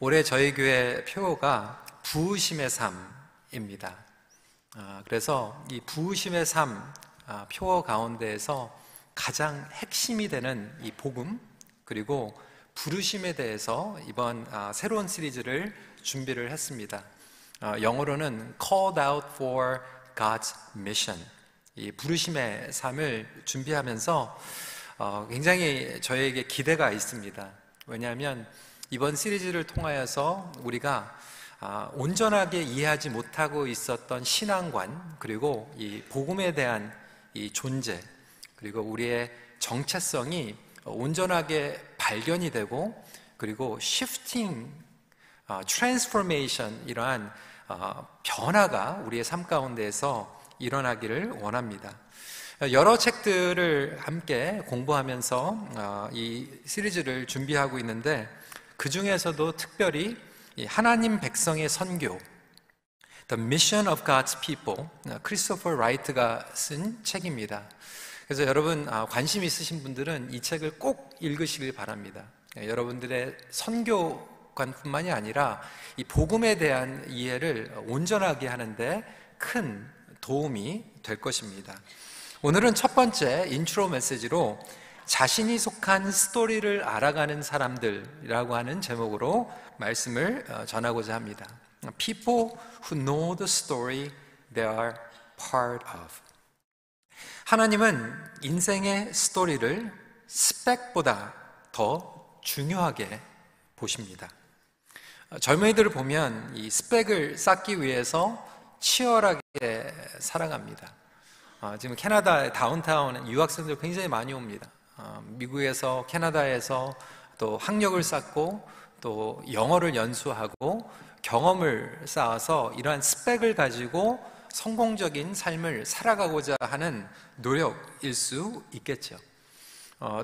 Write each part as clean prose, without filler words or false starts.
올해 저희 교회 표어가 부으심의 삶입니다. 그래서 이 부으심의 삶 표어 가운데에서 가장 핵심이 되는 이 복음, 그리고 부르심에 대해서 이번 새로운 시리즈를 준비를 했습니다. 영어로는 Called Out for God's Mission, 이 부르심의 삶을 준비하면서 굉장히 저에게 기대가 있습니다. 왜냐하면 이번 시리즈를 통하여서 우리가 온전하게 이해하지 못하고 있었던 신앙관, 그리고 이 복음에 대한 이 존재, 그리고 우리의 정체성이 온전하게 발견이 되고, 그리고 shifting, transformation, 이러한 변화가 우리의 삶 가운데에서 일어나기를 원합니다. 여러 책들을 함께 공부하면서 이 시리즈를 준비하고 있는데, 그 중에서도 특별히 하나님 백성의 선교, The Mission of God's People, 크리스토퍼 라이트가 쓴 책입니다. 그래서 여러분 관심 있으신 분들은 이 책을 꼭 읽으시길 바랍니다. 여러분들의 선교관뿐만이 아니라 이 복음에 대한 이해를 온전하게 하는데 큰 도움이 될 것입니다. 오늘은 첫 번째 인트로 메시지로 자신이 속한 스토리를 알아가는 사람들이라고 하는 제목으로 말씀을 전하고자 합니다. People who know the story they are part of. 하나님은 인생의 스토리를 스펙보다 더 중요하게 보십니다. 젊은이들을 보면 이 스펙을 쌓기 위해서 치열하게 살아갑니다. 지금 캐나다 다운타운에 유학생들 굉장히 많이 옵니다. 미국에서, 캐나다에서 또 학력을 쌓고 또 영어를 연수하고 경험을 쌓아서 이러한 스펙을 가지고 성공적인 삶을 살아가고자 하는 노력일 수 있겠죠.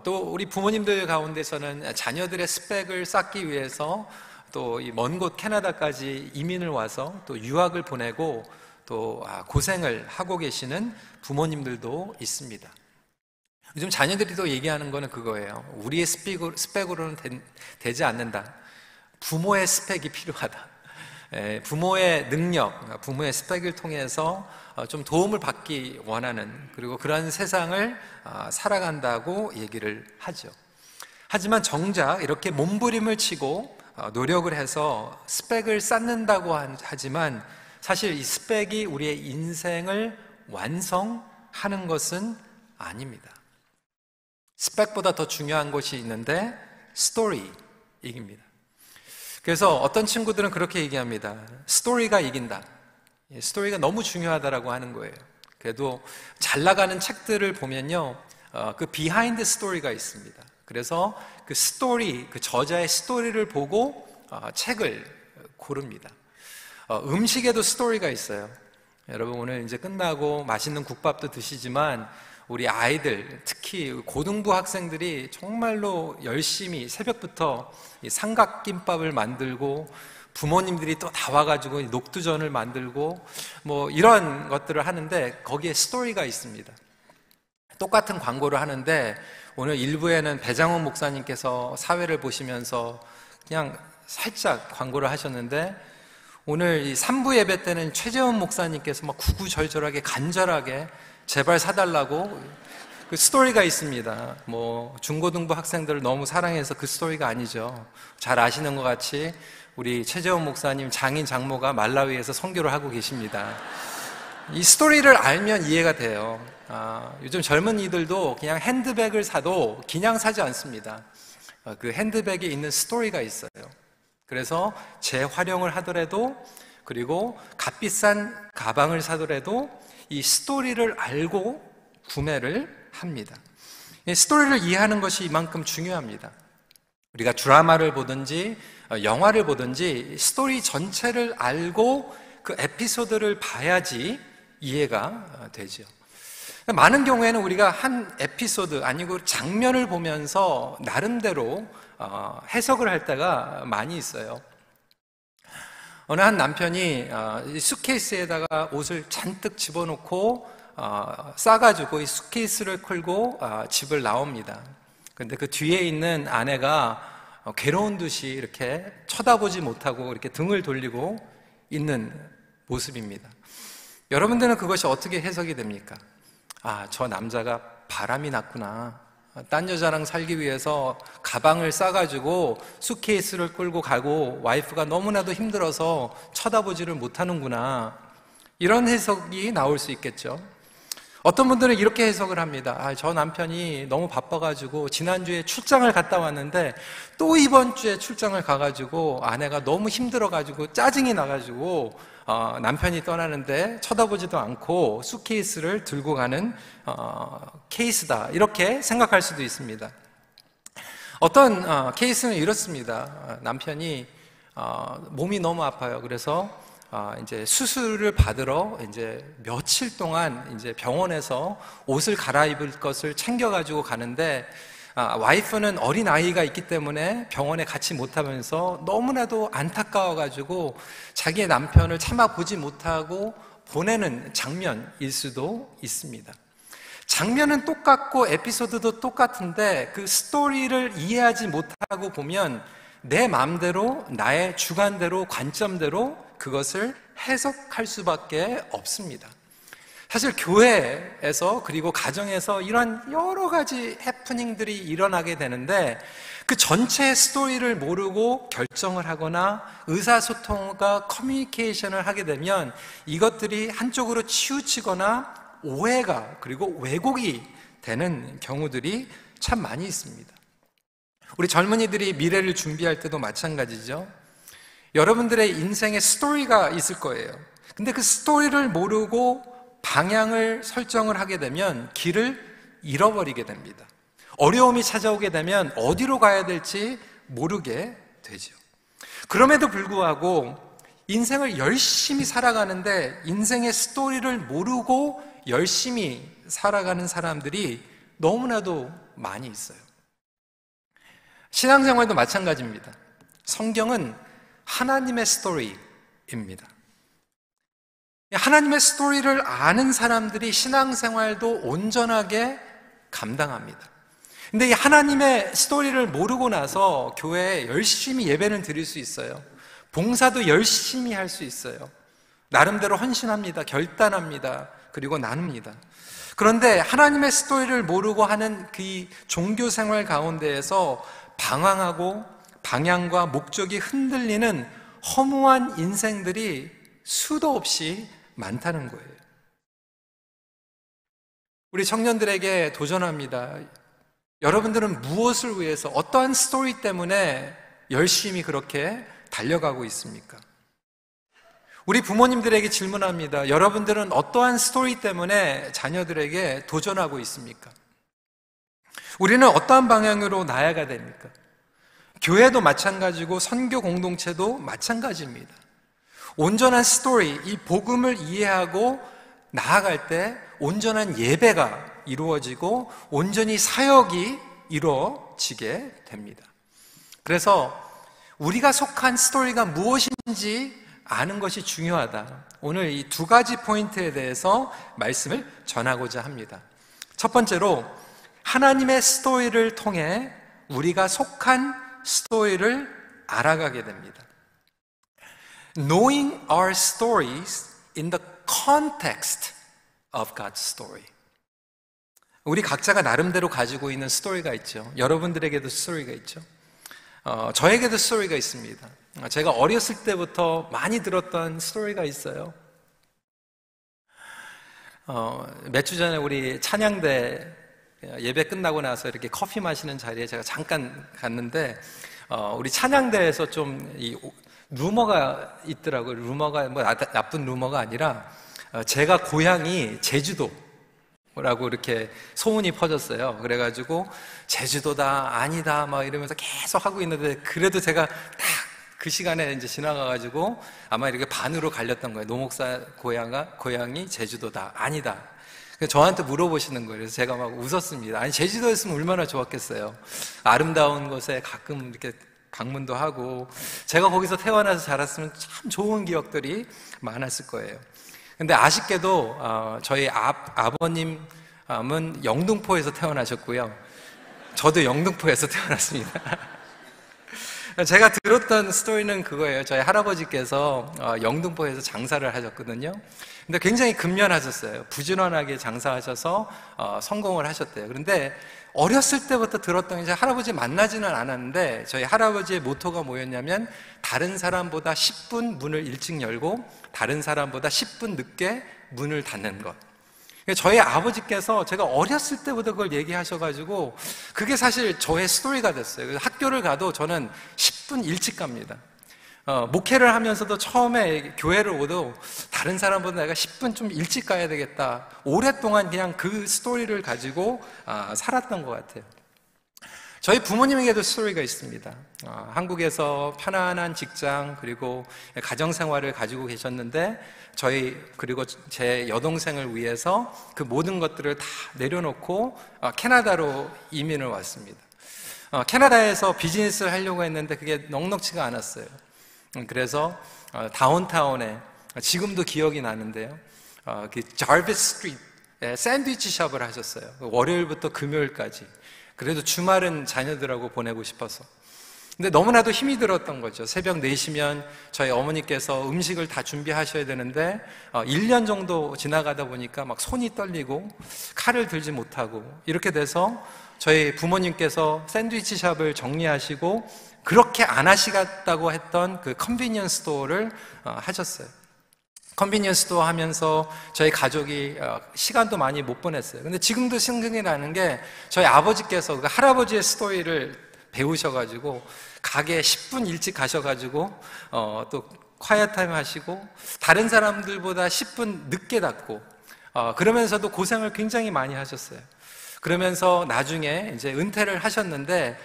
또 우리 부모님들 가운데서는 자녀들의 스펙을 쌓기 위해서 또 이 먼 곳 캐나다까지 이민을 와서 또 유학을 보내고 또 고생을 하고 계시는 부모님들도 있습니다. 요즘 자녀들이 또 얘기하는 거는 그거예요. 우리의 스펙으로는 되지 않는다. 부모의 스펙이 필요하다. 부모의 능력, 부모의 스펙을 통해서 좀 도움을 받기 원하는, 그리고 그런 세상을 살아간다고 얘기를 하죠. 하지만 정작 이렇게 몸부림을 치고 노력을 해서 스펙을 쌓는다고 하지만 사실 이 스펙이 우리의 인생을 완성하는 것은 아닙니다. 스펙보다 더 중요한 것이 있는데 스토리입니다. 그래서 어떤 친구들은 그렇게 얘기합니다. 스토리가 이긴다. 스토리가 너무 중요하다라고 하는 거예요. 그래도 잘 나가는 책들을 보면요, 그 비하인드 스토리가 있습니다. 그래서 그 스토리, 그 저자의 스토리를 보고 책을 고릅니다. 음식에도 스토리가 있어요. 여러분 오늘 이제 끝나고 맛있는 국밥도 드시지만 우리 아이들, 특히 고등부 학생들이 정말로 열심히 새벽부터 삼각김밥을 만들고 부모님들이 또 다 와가지고 녹두전을 만들고 뭐 이런 것들을 하는데 거기에 스토리가 있습니다. 똑같은 광고를 하는데 오늘 1부에는 배장훈 목사님께서 사회를 보시면서 그냥 살짝 광고를 하셨는데 오늘 이 3부 예배 때는 최재원 목사님께서 막 구구절절하게 간절하게 제발 사달라고 그 스토리가 있습니다. 뭐 중고등부 학생들을 너무 사랑해서 그 스토리가 아니죠. 잘 아시는 것 같이 우리 최재원 목사님 장인 장모가 말라위에서 선교를 하고 계십니다. 이 스토리를 알면 이해가 돼요. 요즘 젊은이들도 그냥 핸드백을 사도 그냥 사지 않습니다. 그 핸드백에 있는 스토리가 있어요. 그래서 재활용을 하더라도, 그리고 값비싼 가방을 사더라도 이 스토리를 알고 구매를 합니다. 이 스토리를 이해하는 것이 이만큼 중요합니다. 우리가 드라마를 보든지 영화를 보든지 스토리 전체를 알고 그 에피소드를 봐야지 이해가 되죠. 많은 경우에는 우리가 한 에피소드 아니고 장면을 보면서 나름대로 해석을 할 때가 많이 있어요. 어느 한 남편이 수케이스에다가 옷을 잔뜩 집어넣고 싸가지고 이 수케이스를 끌고 집을 나옵니다. 근데 그 뒤에 있는 아내가 괴로운 듯이 이렇게 쳐다보지 못하고 이렇게 등을 돌리고 있는 모습입니다. 여러분들은 그것이 어떻게 해석이 됩니까? 아, 저 남자가 바람이 났구나. 딴 여자랑 살기 위해서 가방을 싸가지고 수트케이스를 끌고 가고 와이프가 너무나도 힘들어서 쳐다보지를 못하는구나. 이런 해석이 나올 수 있겠죠. 어떤 분들은 이렇게 해석을 합니다. 아, 저 남편이 너무 바빠가지고 지난주에 출장을 갔다 왔는데 또 이번 주에 출장을 가가지고 아내가 너무 힘들어가지고 짜증이 나가지고 남편이 떠나는데 쳐다보지도 않고 수트케이스를 들고 가는 케이스다, 이렇게 생각할 수도 있습니다. 어떤 케이스는 이렇습니다. 남편이 몸이 너무 아파요. 그래서 이제 수술을 받으러 이제 며칠 동안 이제 병원에서 옷을 갈아입을 것을 챙겨가지고 가는데 와이프는 어린 아이가 있기 때문에 병원에 같이 못하면서 너무나도 안타까워가지고 자기의 남편을 참아 보지 못하고 보내는 장면일 수도 있습니다. 장면은 똑같고 에피소드도 똑같은데 그 스토리를 이해하지 못하고 보면 내 마음대로, 나의 주관대로, 관점대로 그것을 해석할 수밖에 없습니다. 사실 교회에서 그리고 가정에서 이런 여러 가지 해프닝들이 일어나게 되는데 그 전체의 스토리를 모르고 결정을 하거나 의사소통과 커뮤니케이션을 하게 되면 이것들이 한쪽으로 치우치거나 오해가 그리고 왜곡이 되는 경우들이 참 많이 있습니다. 우리 젊은이들이 미래를 준비할 때도 마찬가지죠. 여러분들의 인생에 스토리가 있을 거예요. 근데 그 스토리를 모르고 방향을 설정을 하게 되면 길을 잃어버리게 됩니다. 어려움이 찾아오게 되면 어디로 가야 될지 모르게 되죠. 그럼에도 불구하고 인생을 열심히 살아가는데 인생의 스토리를 모르고 열심히 살아가는 사람들이 너무나도 많이 있어요. 신앙생활도 마찬가지입니다. 성경은 하나님의 스토리입니다. 하나님의 스토리를 아는 사람들이 신앙생활도 온전하게 감당합니다. 근데 이 하나님의 스토리를 모르고 나서 교회에 열심히 예배를 드릴 수 있어요. 봉사도 열심히 할 수 있어요. 나름대로 헌신합니다. 결단합니다. 그리고 나눕니다. 그런데 하나님의 스토리를 모르고 하는 그 종교생활 가운데에서 방황하고 방향과 목적이 흔들리는 허무한 인생들이 수도 없이 많다는 거예요. 우리 청년들에게 도전합니다. 여러분들은 무엇을 위해서, 어떠한 스토리 때문에 열심히 그렇게 달려가고 있습니까? 우리 부모님들에게 질문합니다. 여러분들은 어떠한 스토리 때문에 자녀들에게 도전하고 있습니까? 우리는 어떠한 방향으로 나아가야 됩니까? 교회도 마찬가지고 선교 공동체도 마찬가지입니다. 온전한 스토리, 이 복음을 이해하고 나아갈 때 온전한 예배가 이루어지고 온전히 사역이 이루어지게 됩니다. 그래서 우리가 속한 스토리가 무엇인지 아는 것이 중요하다. 오늘 이 두 가지 포인트에 대해서 말씀을 전하고자 합니다. 첫 번째로 하나님의 스토리를 통해 우리가 속한 스토리를 알아가게 됩니다. Knowing our stories in the context of God's story. 우리 각자가 나름대로 가지고 있는 스토리가 있죠. 여러분들에게도 스토리가 있죠. 저에게도 스토리가 있습니다. 제가 어렸을 때부터 많이 들었던 스토리가 있어요. 몇 주 전에 우리 찬양대 예배 끝나고 나서 이렇게 커피 마시는 자리에 제가 잠깐 갔는데 우리 찬양대에서 좀 이 루머가 있더라고요. 루머가 뭐 나쁜 루머가 아니라 제가 고향이 제주도라고 이렇게 소문이 퍼졌어요. 그래가지고 제주도다 아니다 막 이러면서 계속 하고 있는데 그래도 제가 딱 그 시간에 이제 지나가가지고 아마 이렇게 반으로 갈렸던 거예요. 노 목사 고향이 제주도다 아니다. 저한테 물어보시는 거예요. 그래서 제가 막 웃었습니다. 아니 제주도였으면 얼마나 좋았겠어요. 아름다운 곳에 가끔 이렇게 방문도 하고 제가 거기서 태어나서 자랐으면 참 좋은 기억들이 많았을 거예요. 근데 아쉽게도 저희 아버님은 영등포에서 태어나셨고요. 저도 영등포에서 태어났습니다. 제가 들었던 스토리는 그거예요. 저희 할아버지께서 영등포에서 장사를 하셨거든요. 근데 굉장히 근면하셨어요. 부지런하게 장사하셔서 성공을 하셨대요. 그런데 어렸을 때부터 들었던 게, 할아버지 만나지는 않았는데 저희 할아버지의 모토가 뭐였냐면 다른 사람보다 10분 문을 일찍 열고 다른 사람보다 10분 늦게 문을 닫는 것. 저희 아버지께서 제가 어렸을 때부터 그걸 얘기하셔가지고 그게 사실 저의 스토리가 됐어요. 그래서 학교를 가도 저는 10분 일찍 갑니다. 목회를 하면서도 처음에 교회를 오도 다른 사람보다 내가 10분 좀 일찍 가야 되겠다. 오랫동안 그냥 그 스토리를 가지고 살았던 것 같아요. 저희 부모님에게도 스토리가 있습니다. 한국에서 편안한 직장 그리고 가정생활을 가지고 계셨는데 그리고 제 여동생을 위해서 그 모든 것들을 다 내려놓고 캐나다로 이민을 왔습니다. 캐나다에서 비즈니스를 하려고 했는데 그게 넉넉지가 않았어요. 그래서 다운타운에, 지금도 기억이 나는데요, 그 자비스 스트리트에 샌드위치 샵을 하셨어요. 월요일부터 금요일까지. 그래도 주말은 자녀들하고 보내고 싶어서. 근데 너무나도 힘이 들었던 거죠. 새벽 4시면 저희 어머니께서 음식을 다 준비하셔야 되는데 1년 정도 지나가다 보니까 막 손이 떨리고 칼을 들지 못하고 이렇게 돼서 저희 부모님께서 샌드위치 샵을 정리하시고 그렇게 안 하시겠다고 했던 그 컨비니언스 스토어를 하셨어요. 컨비니언스 스토어 하면서 저희 가족이 시간도 많이 못 보냈어요. 근데 지금도 생각이 나는 게 저희 아버지께서 그 할아버지의 스토리를 배우셔가지고 가게에 10분 일찍 가셔가지고 또 콰이어 타임 하시고 다른 사람들보다 10분 늦게 닫고 그러면서도 고생을 굉장히 많이 하셨어요. 그러면서 나중에 이제 은퇴를 하셨는데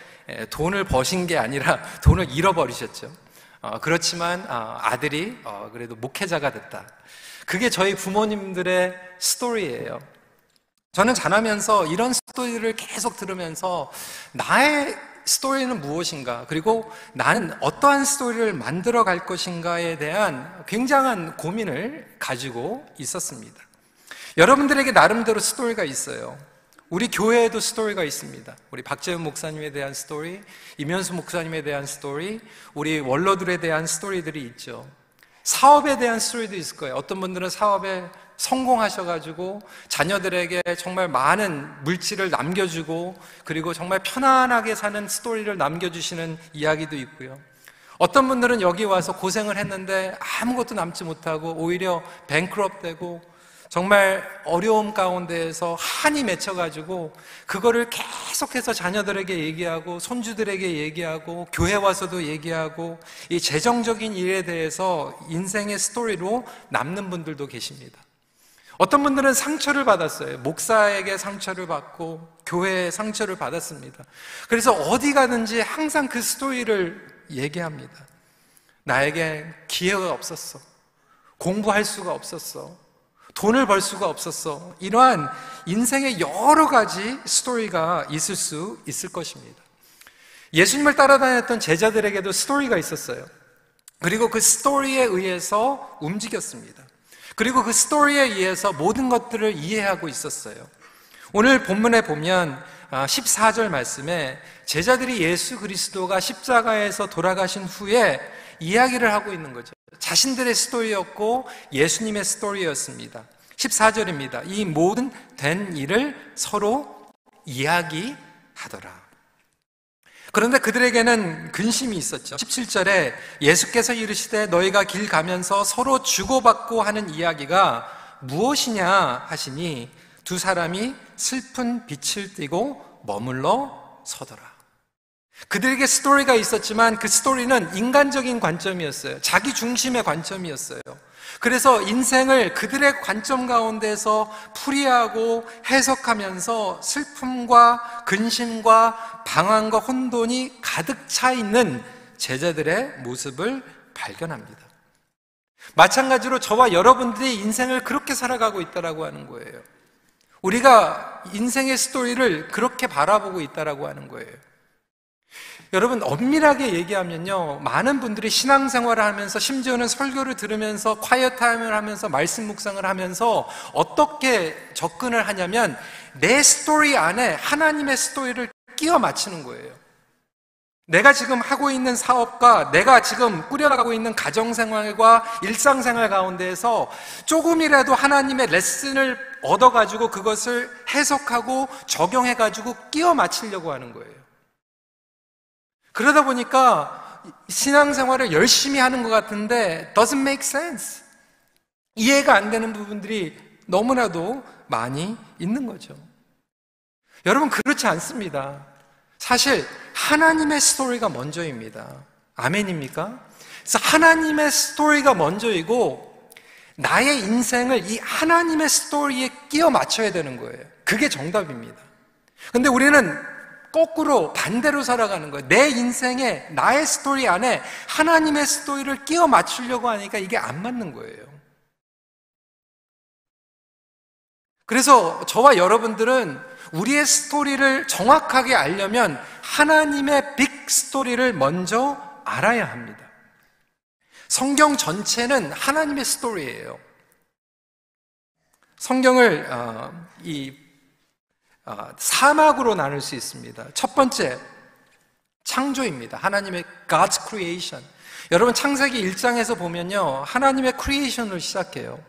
돈을 버신 게 아니라 돈을 잃어버리셨죠. 그렇지만 아들이 그래도 목회자가 됐다. 그게 저희 부모님들의 스토리예요. 저는 자라면서 이런 스토리를 계속 들으면서 나의 스토리는 무엇인가, 그리고 나는 어떠한 스토리를 만들어 갈 것인가에 대한 굉장한 고민을 가지고 있었습니다. 여러분들에게 나름대로 스토리가 있어요. 우리 교회에도 스토리가 있습니다. 우리 박재훈 목사님에 대한 스토리, 임현수 목사님에 대한 스토리, 우리 원로들에 대한 스토리들이 있죠. 사업에 대한 스토리도 있을 거예요. 어떤 분들은 사업에 성공하셔가지고 자녀들에게 정말 많은 물질을 남겨주고 그리고 정말 편안하게 사는 스토리를 남겨주시는 이야기도 있고요. 어떤 분들은 여기 와서 고생을 했는데 아무것도 남지 못하고 오히려 뱅크럽 되고 정말 어려움 가운데에서 한이 맺혀가지고 그거를 계속해서 자녀들에게 얘기하고 손주들에게 얘기하고 교회 와서도 얘기하고 이 재정적인 일에 대해서 인생의 스토리로 남는 분들도 계십니다. 어떤 분들은 상처를 받았어요. 목사에게 상처를 받고 교회에 상처를 받았습니다. 그래서 어디 가든지 항상 그 스토리를 얘기합니다. 나에게 기회가 없었어. 공부할 수가 없었어. 돈을 벌 수가 없었어. 이러한 인생의 여러 가지 스토리가 있을 수 있을 것입니다. 예수님을 따라다녔던 제자들에게도 스토리가 있었어요. 그리고 그 스토리에 의해서 움직였습니다. 그리고 그 스토리에 의해서 모든 것들을 이해하고 있었어요. 오늘 본문에 보면 14절 말씀에 제자들이 예수 그리스도가 십자가에서 돌아가신 후에 이야기를 하고 있는 거죠. 자신들의 스토리였고 예수님의 스토리였습니다. 14절입니다. 이 모든 된 일을 서로 이야기하더라. 그런데 그들에게는 근심이 있었죠. 17절에 예수께서 이르시되 너희가 길 가면서 서로 주고받고 하는 이야기가 무엇이냐 하시니 두 사람이 슬픈 빛을 띠고 머물러 서더라. 그들에게 스토리가 있었지만 그 스토리는 인간적인 관점이었어요. 자기 중심의 관점이었어요. 그래서 인생을 그들의 관점 가운데서 풀이하고 해석하면서 슬픔과 근심과 방황과 혼돈이 가득 차 있는 제자들의 모습을 발견합니다. 마찬가지로 저와 여러분들이 인생을 그렇게 살아가고 있다라고 하는 거예요. 우리가 인생의 스토리를 그렇게 바라보고 있다라고 하는 거예요. 여러분, 엄밀하게 얘기하면요, 많은 분들이 신앙생활을 하면서 심지어는 설교를 들으면서 콰이어 타임을 하면서 말씀 묵상을 하면서 어떻게 접근을 하냐면 내 스토리 안에 하나님의 스토리를 끼워 맞추는 거예요. 내가 지금 하고 있는 사업과 내가 지금 꾸려나가고 있는 가정생활과 일상생활 가운데에서 조금이라도 하나님의 레슨을 얻어가지고 그것을 해석하고 적용해가지고 끼워 맞추려고 하는 거예요. 그러다 보니까 신앙생활을 열심히 하는 것 같은데 doesn't make sense. 이해가 안 되는 부분들이 너무나도 많이 있는 거죠. 여러분, 그렇지 않습니다. 사실 하나님의 스토리가 먼저입니다. 아멘입니까? 그래서 하나님의 스토리가 먼저이고 나의 인생을 이 하나님의 스토리에 끼워 맞춰야 되는 거예요. 그게 정답입니다. 근데 우리는 거꾸로 반대로 살아가는 거예요. 내 인생에 나의 스토리 안에 하나님의 스토리를 끼워 맞추려고 하니까 이게 안 맞는 거예요. 그래서 저와 여러분들은 우리의 스토리를 정확하게 알려면 하나님의 빅 스토리를 먼저 알아야 합니다. 성경 전체는 하나님의 스토리예요. 성경을 사막으로 나눌 수 있습니다. 첫 번째, 창조입니다. 하나님의 God's creation. 여러분, 창세기 1장에서 보면요, 하나님의 크리에이션을 시작해요.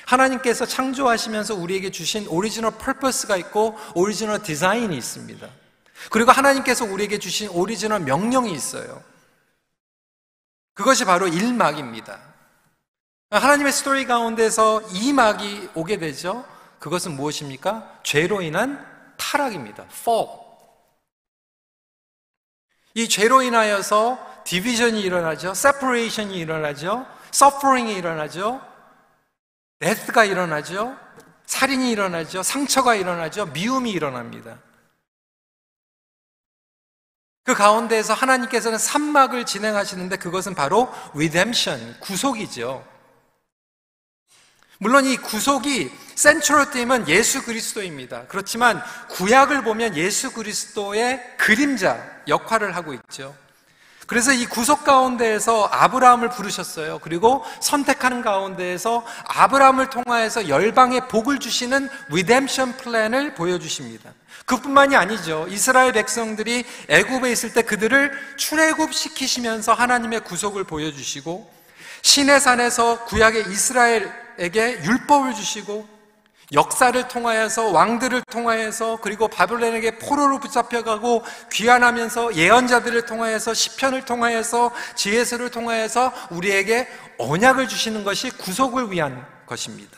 하나님께서 창조하시면서 우리에게 주신 오리지널 퍼포스가 있고 오리지널 디자인이 있습니다. 그리고 하나님께서 우리에게 주신 오리지널 명령이 있어요. 그것이 바로 1막입니다. 하나님의 스토리 가운데서 2막이 오게 되죠. 그것은 무엇입니까? 죄로 인한 타락입니다. fall. 이 죄로 인하여서 디비전이 일어나죠. separation이 일어나죠. suffering이 일어나죠. 데스가 일어나죠. 살인이 일어나죠. 상처가 일어나죠. 미움이 일어납니다. 그 가운데에서 하나님께서는 3막을 진행하시는데 그것은 바로 redemption, 구속이죠. 물론 이 구속이 센트럴 팀은 예수 그리스도입니다. 그렇지만 구약을 보면 예수 그리스도의 그림자 역할을 하고 있죠. 그래서 이 구속 가운데에서 아브라함을 부르셨어요. 그리고 선택하는 가운데에서 아브라함을 통하여서 열방에 복을 주시는 리뎀션 플랜을 보여주십니다. 그뿐만이 아니죠. 이스라엘 백성들이 애굽에 있을 때 그들을 출애굽시키시면서 하나님의 구속을 보여주시고, 시내산에서 구약의 이스라엘에게 율법을 주시고, 역사를 통하여서 왕들을 통하여서, 그리고 바벨론에게 포로로 붙잡혀가고 귀환하면서 예언자들을 통하여서, 시편을 통하여서, 지혜서를 통하여서 우리에게 언약을 주시는 것이 구속을 위한 것입니다.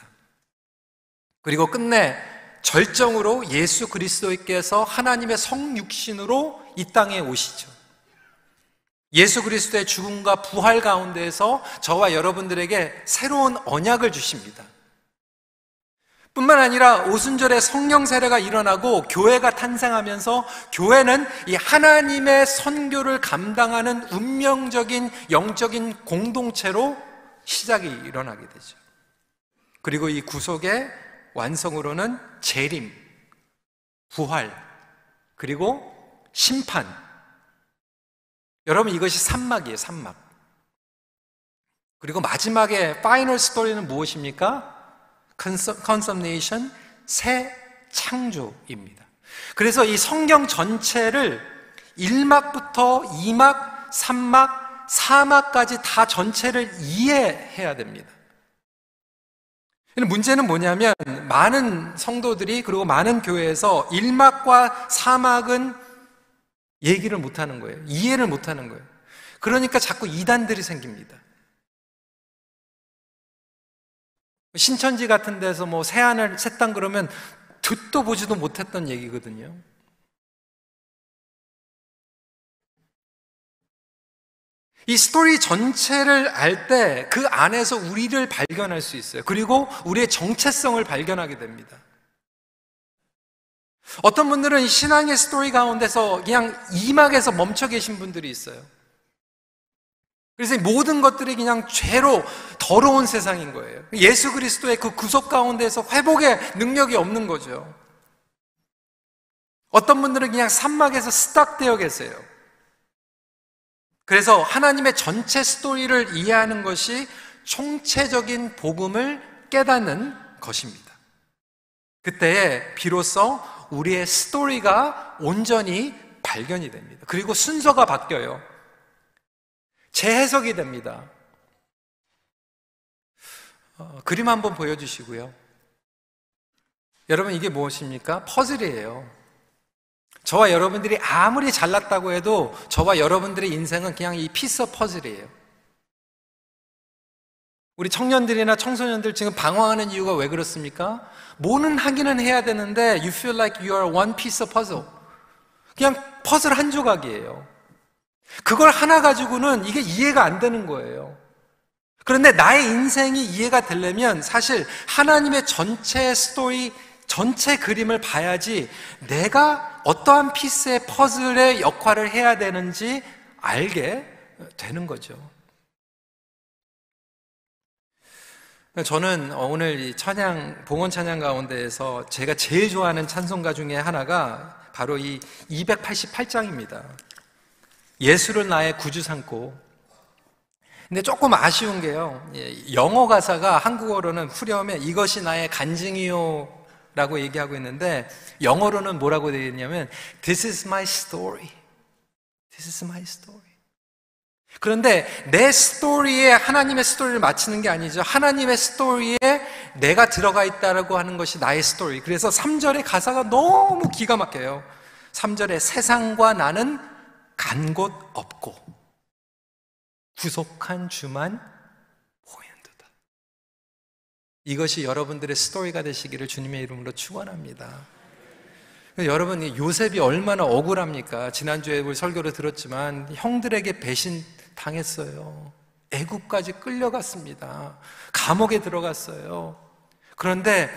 그리고 끝내 절정으로 예수 그리스도께서 하나님의 성육신으로 이 땅에 오시죠. 예수 그리스도의 죽음과 부활 가운데에서 저와 여러분들에게 새로운 언약을 주십니다. 뿐만 아니라 오순절에 성령 세례가 일어나고 교회가 탄생하면서 교회는 이 하나님의 선교를 감당하는 운명적인 영적인 공동체로 시작이 일어나게 되죠. 그리고 이 구속의 완성으로는 재림, 부활, 그리고 심판. 여러분, 이것이 3막이에요, 3막. 그리고 마지막에 파이널 스토리는 무엇입니까? 컨썸네이션, 새 창조입니다. 그래서 이 성경 전체를 1막부터 2막, 3막, 4막까지 다 전체를 이해해야 됩니다. 문제는 뭐냐면 많은 성도들이, 그리고 많은 교회에서 1막과 4막은 얘기를 못하는 거예요. 이해를 못하는 거예요. 그러니까 자꾸 이단들이 생깁니다. 신천지 같은 데서 뭐 새하늘, 새 땅 그러면 듣도 보지도 못했던 얘기거든요. 이 스토리 전체를 알 때 그 안에서 우리를 발견할 수 있어요. 그리고 우리의 정체성을 발견하게 됩니다. 어떤 분들은 신앙의 스토리 가운데서 그냥 2막에서 멈춰 계신 분들이 있어요. 그래서 이 모든 것들이 그냥 죄로 더러운 세상인 거예요. 예수 그리스도의 그 구속 가운데서 회복의 능력이 없는 거죠. 어떤 분들은 그냥 3막에서 스탁되어 계세요. 그래서 하나님의 전체 스토리를 이해하는 것이 총체적인 복음을 깨닫는 것입니다. 그때에 비로소 우리의 스토리가 온전히 발견이 됩니다. 그리고 순서가 바뀌어요. 재해석이 됩니다. 그림 한번 보여주시고요. 여러분, 이게 무엇입니까? 퍼즐이에요. 저와 여러분들이 아무리 잘났다고 해도 저와 여러분들의 인생은 그냥 이 피스 퍼즐이에요. 우리 청년들이나 청소년들 지금 방황하는 이유가 왜 그렇습니까? 뭐는 하기는 해야 되는데 You feel like you are one piece of puzzle. 그냥 퍼즐 한 조각이에요. 그걸 하나 가지고는 이게 이해가 안 되는 거예요. 그런데 나의 인생이 이해가 되려면 사실 하나님의 전체 스토리, 전체 그림을 봐야지 내가 어떠한 피스의 퍼즐의 역할을 해야 되는지 알게 되는 거죠. 저는 오늘 이 찬양, 봉헌 찬양 가운데에서 제가 제일 좋아하는 찬송가 중에 하나가 바로 이 288장입니다. 예수를 나의 구주 삼고. 근데 조금 아쉬운 게요, 영어 가사가 한국어로는 후렴에 이것이 나의 간증이요 라고 얘기하고 있는데 영어로는 뭐라고 되어 있냐면 This is my story. This is my story. 그런데 내 스토리에 하나님의 스토리를 맞추는 게 아니죠. 하나님의 스토리에 내가 들어가 있다라고 하는 것이 나의 스토리. 그래서 3절의 가사가 너무 기가 막혀요. 3절에 세상과 나는 간 곳 없고 구속한 주만 보인도다. 이것이 여러분들의 스토리가 되시기를 주님의 이름으로 축원합니다. 여러분, 요셉이 얼마나 억울합니까? 지난주에 우리 설교를 들었지만 형들에게 배신 당했어요. 애굽까지 끌려갔습니다. 감옥에 들어갔어요. 그런데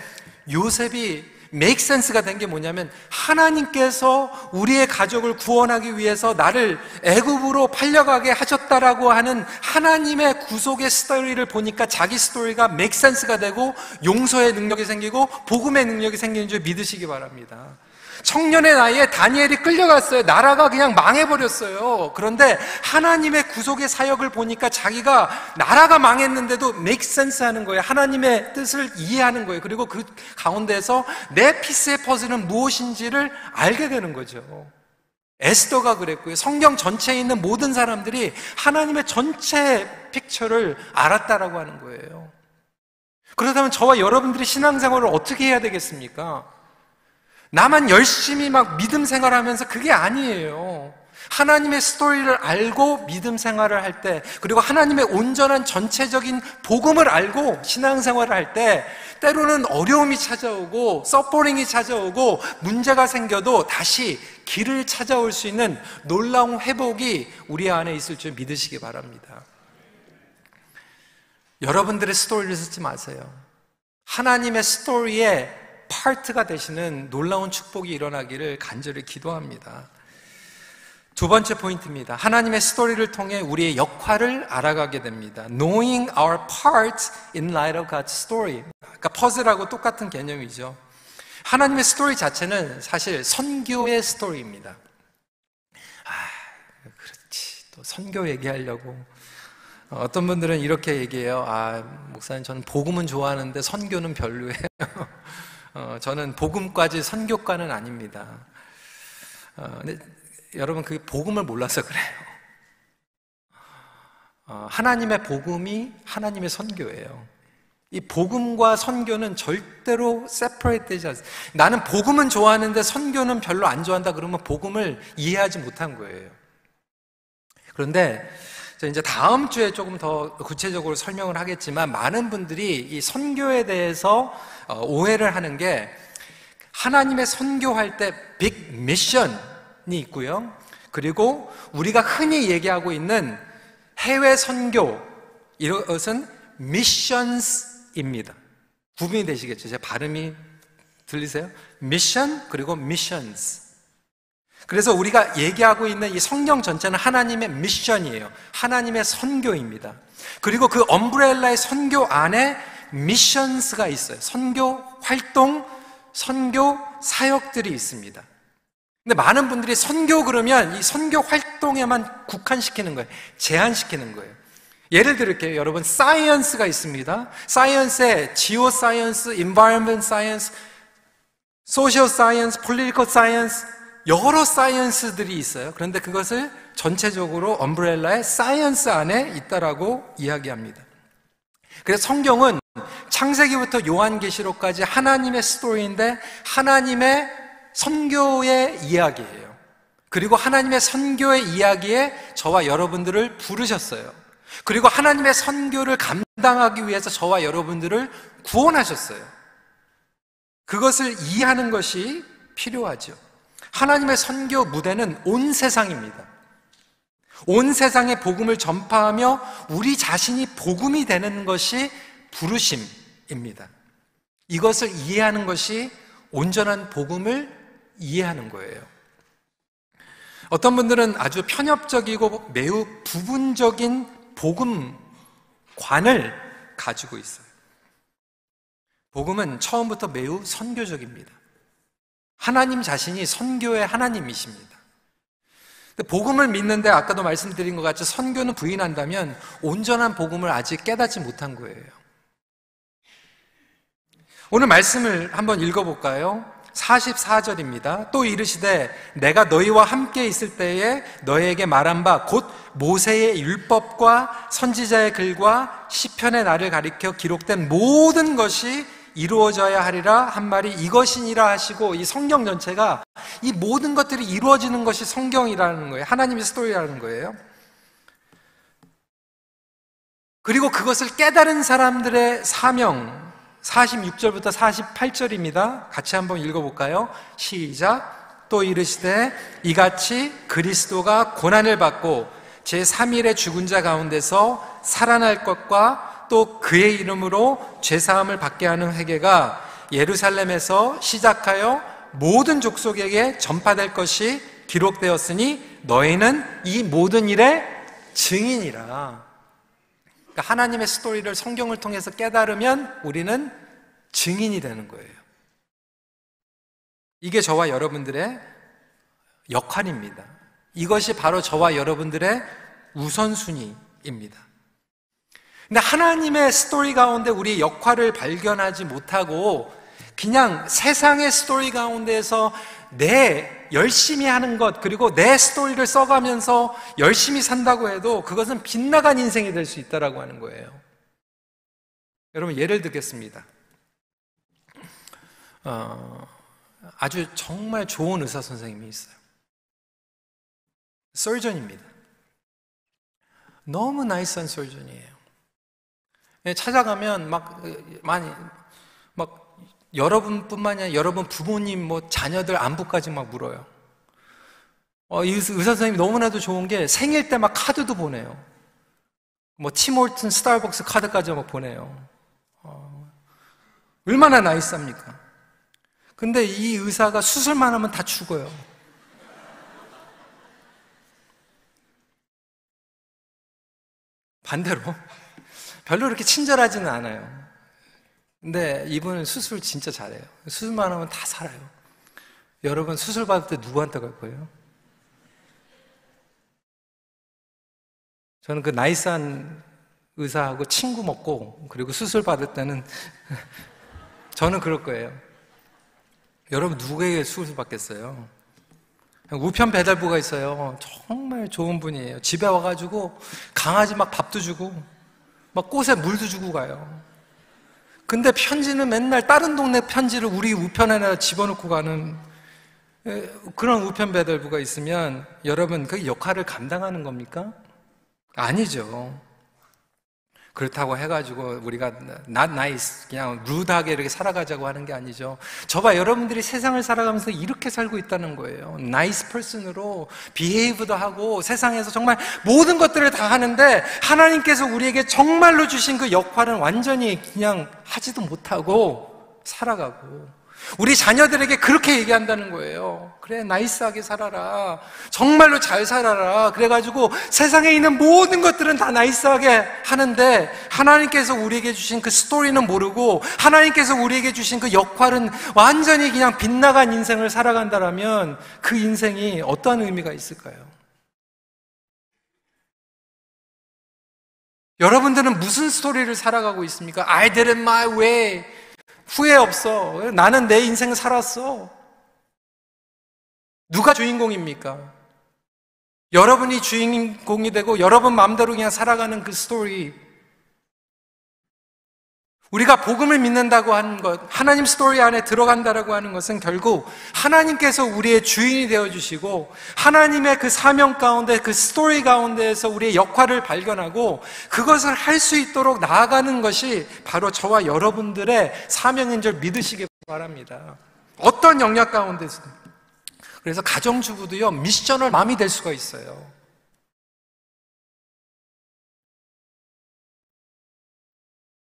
요셉이 make sense가 된 게 뭐냐면 하나님께서 우리의 가족을 구원하기 위해서 나를 애굽으로 팔려가게 하셨다라고 하는 하나님의 구속의 스토리를 보니까 자기 스토리가 make sense가 되고 용서의 능력이 생기고 복음의 능력이 생기는 줄 믿으시기 바랍니다. 청년의 나이에 다니엘이 끌려갔어요. 나라가 그냥 망해버렸어요. 그런데 하나님의 구속의 사역을 보니까 자기가 나라가 망했는데도 make sense 하는 거예요. 하나님의 뜻을 이해하는 거예요. 그리고 그 가운데서 내 피스의 퍼즐은 무엇인지를 알게 되는 거죠. 에스더가 그랬고요. 성경 전체에 있는 모든 사람들이 하나님의 전체 픽처를 알았다라고 하는 거예요. 그렇다면 저와 여러분들이 신앙생활을 어떻게 해야 되겠습니까? 나만 열심히 막 믿음 생활하면서 그게 아니에요. 하나님의 스토리를 알고 믿음 생활을 할 때, 그리고 하나님의 온전한 전체적인 복음을 알고 신앙생활을 할 때 때로는 어려움이 찾아오고 서포링이 찾아오고 문제가 생겨도 다시 길을 찾아올 수 있는 놀라운 회복이 우리 안에 있을 줄 믿으시기 바랍니다. 여러분들의 스토리를 쓰지 마세요. 하나님의 스토리에 파트가 되시는 놀라운 축복이 일어나기를 간절히 기도합니다. 두 번째 포인트입니다. 하나님의 스토리를 통해 우리의 역할을 알아가게 됩니다. Knowing our part in light of God's story. 그러니까 퍼즐하고 똑같은 개념이죠. 하나님의 스토리 자체는 사실 선교의 스토리입니다. 그렇지. 또 선교 얘기하려고. 어떤 분들은 이렇게 얘기해요. 목사님, 저는 복음은 좋아하는데 선교는 별로예요. 저는 복음까지 선교과는 아닙니다. 근데 여러분, 그 복음을 몰라서 그래요. 하나님의 복음이 하나님의 선교예요. 이 복음과 선교는 절대로 separate 되지 않습니다. 나는 복음은 좋아하는데 선교는 별로 안 좋아한다 그러면 복음을 이해하지 못한 거예요. 그런데 이제 다음 주에 조금 더 구체적으로 설명을 하겠지만 많은 분들이 이 선교에 대해서 오해를 하는 게 하나님의 선교할 때 빅 미션이 있고요. 그리고 우리가 흔히 얘기하고 있는 해외 선교, 이것은 미션스입니다. 구분이 되시겠죠? 제 발음이 들리세요? 미션 그리고 미션스. 그래서 우리가 얘기하고 있는 이 성경 전체는 하나님의 미션이에요. 하나님의 선교입니다. 그리고 그 엄브렐라의 선교 안에 미션스가 있어요. 선교 활동, 선교 사역들이 있습니다. 근데 많은 분들이 선교 그러면 이 선교 활동에만 국한시키는 거예요. 제한시키는 거예요. 예를 들을게요. 여러분, 사이언스가 있습니다. 사이언스에 지오 사이언스, 인바이러먼트 사이언스, 소셜 사이언스, 폴리티컬 사이언스, 여러 사이언스들이 있어요. 그런데 그것을 전체적으로 엄브렐라의 사이언스 안에 있다라고 이야기합니다. 그래서 성경은 창세기부터 요한계시록까지 하나님의 스토리인데 하나님의 선교의 이야기예요. 그리고 하나님의 선교의 이야기에 저와 여러분들을 부르셨어요. 그리고 하나님의 선교를 감당하기 위해서 저와 여러분들을 구원하셨어요. 그것을 이해하는 것이 필요하죠. 하나님의 선교 무대는 온 세상입니다. 온 세상에 복음을 전파하며 우리 자신이 복음이 되는 것이 부르심입니다. 이것을 이해하는 것이 온전한 복음을 이해하는 거예요. 어떤 분들은 아주 편협적이고 매우 부분적인 복음관을 가지고 있어요. 복음은 처음부터 매우 선교적입니다. 하나님 자신이 선교의 하나님이십니다. 복음을 믿는데 아까도 말씀드린 것 같이 선교는 부인한다면 온전한 복음을 아직 깨닫지 못한 거예요. 오늘 말씀을 한번 읽어볼까요? 44절입니다. 또 이르시되 내가 너희와 함께 있을 때에 너희에게 말한 바 곧 모세의 율법과 선지자의 글과 시편의 날을 가리켜 기록된 모든 것이 이루어져야 하리라 한 말이 이것이니라 하시고, 이 성경 전체가 이 모든 것들이 이루어지는 것이 성경이라는 거예요. 하나님의 스토리라는 거예요. 그리고 그것을 깨달은 사람들의 사명, 46절부터 48절입니다. 같이 한번 읽어볼까요? 시작. 또 이르시되 이같이 그리스도가 고난을 받고 제3일에 죽은 자 가운데서 살아날 것과 또 그의 이름으로 죄사함을 받게 하는 회개가 예루살렘에서 시작하여 모든 족속에게 전파될 것이 기록되었으니 너희는 이 모든 일의 증인이라. 그러니까 하나님의 스토리를 성경을 통해서 깨달으면 우리는 증인이 되는 거예요. 이게 저와 여러분들의 역할입니다. 이것이 바로 저와 여러분들의 우선순위입니다. 근데 하나님의 스토리 가운데 우리의 역할을 발견하지 못하고 그냥 세상의 스토리 가운데에서 내 열심히 하는 것, 그리고 내 스토리를 써가면서 열심히 산다고 해도 그것은 빗나간 인생이 될 수 있다고 하는 거예요. 여러분, 예를 들겠습니다. 아주 정말 좋은 의사 선생님이 있어요. 서전입니다. 너무 나이스한 서전이에요. 찾아가면 여러분뿐만이 아니라 여러분 부모님, 자녀들 안부까지 물어요. 이 의사 선생님이 너무나도 좋은 게 생일 때 카드도 보내요. 팀홀튼 스타벅스 카드까지 보내요. 얼마나 나이스합니까? 근데 이 의사가 수술만 하면 다 죽어요. 반대로 별로 그렇게 친절하지는 않아요. 근데 이분은 수술 진짜 잘해요. 수술만 하면 다 살아요. 여러분, 수술 받을 때 누구한테 갈 거예요? 저는 그 나이스한 의사하고 친구 먹고, 그리고 수술 받을 때는 저는 그럴 거예요. 여러분, 누구에게 수술 받겠어요? 우편 배달부가 있어요. 정말 좋은 분이에요. 집에 와가지고 강아지 밥도 주고 꽃에 물도 주고 가요. 근데 편지는 맨날 다른 동네 편지를 우리 우편에다 집어넣고 가는 그런 우편 배달부가 있으면 여러분, 그 역할을 감당하는 겁니까? 아니죠. 그렇다고 해가지고 우리가 not nice, 그냥 루드하게 이렇게 살아가자고 하는 게 아니죠. 저봐, 여러분들이 세상을 살아가면서 이렇게 살고 있다는 거예요. nice person으로 behave도 하고 세상에서 정말 모든 것들을 다 하는데 하나님께서 우리에게 정말로 주신 그 역할은 완전히 그냥 하지도 못하고 살아가고, 우리 자녀들에게 그렇게 얘기한다는 거예요. 그래, 나이스하게 살아라. 정말로 잘 살아라. 그래가지고 세상에 있는 모든 것들은 다 나이스하게 하는데 하나님께서 우리에게 주신 그 스토리는 모르고 하나님께서 우리에게 주신 그 역할은 완전히 그냥 빗나간 인생을 살아간다면 그 인생이 어떠한 의미가 있을까요? 여러분들은 무슨 스토리를 살아가고 있습니까? I did it my way. 후회 없어. 나는 내 인생 살았어. 누가 주인공입니까? 여러분이 주인공이 되고 여러분 마음대로 그냥 살아가는 그 스토리. 우리가 복음을 믿는다고 하는 것, 하나님 스토리 안에 들어간다라고 하는 것은 결국 하나님께서 우리의 주인이 되어주시고 하나님의 그 사명 가운데, 그 스토리 가운데에서 우리의 역할을 발견하고 그것을 할 수 있도록 나아가는 것이 바로 저와 여러분들의 사명인 줄 믿으시기 바랍니다. 어떤 영역 가운데서든. 그래서 가정주부도요, 미셔널 맘이 될 수가 있어요.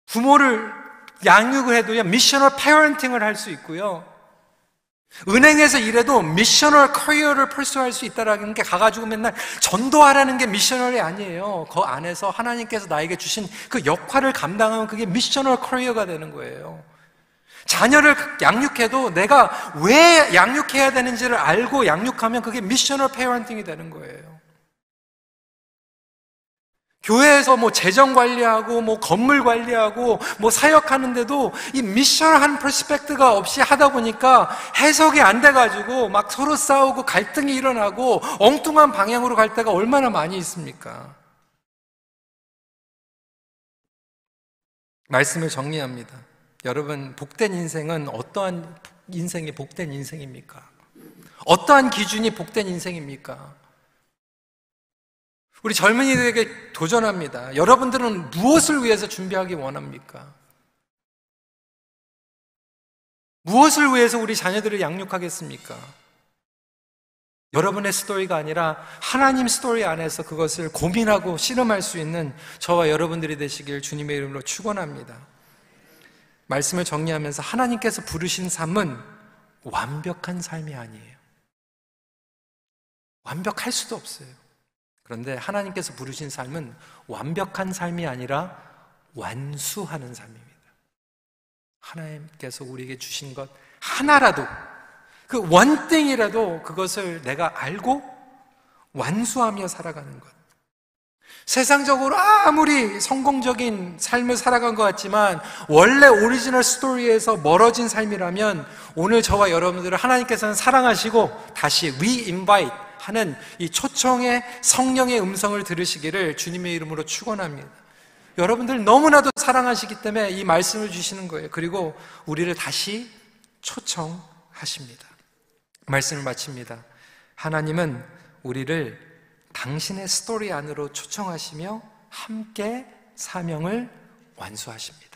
부모를 양육을 해도요, 미셔널 페어런팅을 할 수 있고요. 은행에서 일해도 미셔널 커리어를 펄수할 수 있다라는 게 가가지고 맨날 전도하라는 게 미셔널이 아니에요. 그 안에서 하나님께서 나에게 주신 그 역할을 감당하면 그게 미셔널 커리어가 되는 거예요. 자녀를 양육해도 내가 왜 양육해야 되는지를 알고 양육하면 그게 미셔널 페어런팅이 되는 거예요. 교회에서 뭐 재정 관리하고 뭐 건물 관리하고 뭐 사역하는데도 이 미셔널한 퍼스펙트가 없이 하다 보니까 해석이 안 돼가지고 막 서로 싸우고 갈등이 일어나고 엉뚱한 방향으로 갈 때가 얼마나 많이 있습니까? 말씀을 정리합니다. 여러분, 복된 인생은 어떠한 인생이 복된 인생입니까? 어떠한 기준이 복된 인생입니까? 우리 젊은이들에게 도전합니다. 여러분들은 무엇을 위해서 준비하기 원합니까? 무엇을 위해서 우리 자녀들을 양육하겠습니까? 여러분의 스토리가 아니라 하나님 스토리 안에서 그것을 고민하고 씨름할 수 있는 저와 여러분들이 되시길 주님의 이름으로 축원합니다. 말씀을 정리하면서 하나님께서 부르신 삶은 완벽한 삶이 아니에요. 완벽할 수도 없어요. 그런데 하나님께서 부르신 삶은 완벽한 삶이 아니라 완수하는 삶입니다. 하나님께서 우리에게 주신 것 하나라도, 그 원띵이라도 그것을 내가 알고 완수하며 살아가는 것. 세상적으로 아무리 성공적인 삶을 살아간 것 같지만 원래 오리지널 스토리에서 멀어진 삶이라면 오늘 저와 여러분들을 하나님께서는 사랑하시고 다시 re-invite 하는 이 초청의 성령의 음성을 들으시기를 주님의 이름으로 축원합니다. 여러분들 너무나도 사랑하시기 때문에 이 말씀을 주시는 거예요. 그리고 우리를 다시 초청하십니다. 말씀을 마칩니다. 하나님은 우리를 당신의 스토리 안으로 초청하시며 함께 사명을 완수하십니다.